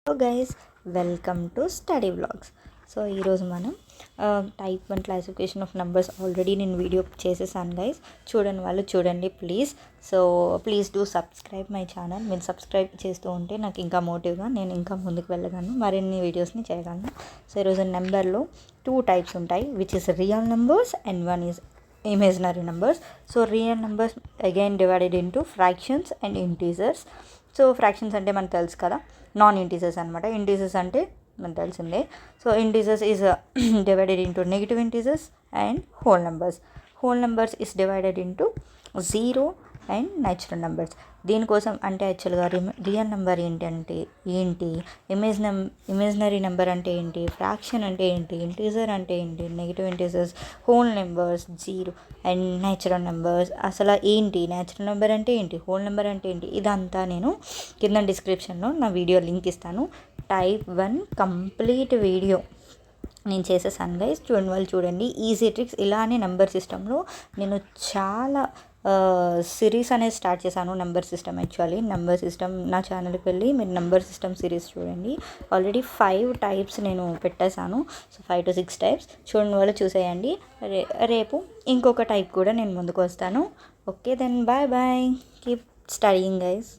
Hello guys, welcome to study vlogs. So ఈరోజు మనం type 1 classification of numbers already నేను video చేసేసాను guys. చూడని వాళ్ళు చూడండి please. So please do subscribe my channel. మీరు సబ్స్క్రైబ్ చేస్తూ ఉంటే నాకు ఇంకా మోటివ్గా నేను ఇంకా ముందుకు వెళ్ళగలను, మరిన్ని వీడియోస్ని చేయగలను. సో ఈరోజు నెంబర్లో 2 టైప్స్ ఉంటాయి, which is real numbers and one is imaginary numbers. So real numbers again divided into fractions and integers. So fractions అంటే మనకు తెలుసు కదా, నాన్ ఇంటీజర్స్ అనమాట. ఇంటీజర్స్ అంటే మనకు తెలిసిందే. So integers is divided into negative integers and whole numbers. Whole numbers is divided into zero and natural numbers. దీనికోసం అంటే యాక్చువల్గా రియల్ నెంబర్ ఏంటి, ఇమేజినరీ నెంబర్ అంటే ఏంటి, ఫ్రాక్షన్ అంటే ఏంటి, ఇంటీజర్ అంటే ఏంటి, negative integers, whole numbers, zero and natural numbers. అసలు ఏంటి న్యాచురల్ నెంబర్ అంటే ఏంటి, హోల్ నెంబర్ అంటే ఏంటి, ఇదంతా నేను కింద డిస్క్రిప్షన్లో నా వీడియో లింక్ ఇస్తాను. టైప్ 1 కంప్లీట్ వీడియో నేను చేసేసాను గైస్. చూడండి వాళ్ళు చూడండి. Easy tricks. ఇలానే నెంబర్ సిస్టంలో నేను చాలా సిరీస్ అనేది స్టార్ట్ చేశాను. Number system actually number system నా ఛానల్కి వెళ్ళి మీరు నెంబర్ సిస్టమ్ సిరీస్ చూడండి. ఆల్రెడీ 5 టైప్స్ నేను పెట్టేశాను. సో 5 to 6 టైప్స్ చూడండి వాళ్ళు చూసేయండి. రేపు ఇంకొక టైప్ కూడా నేను ముందుకు వస్తాను. Okay then bye bye, keep studying guys.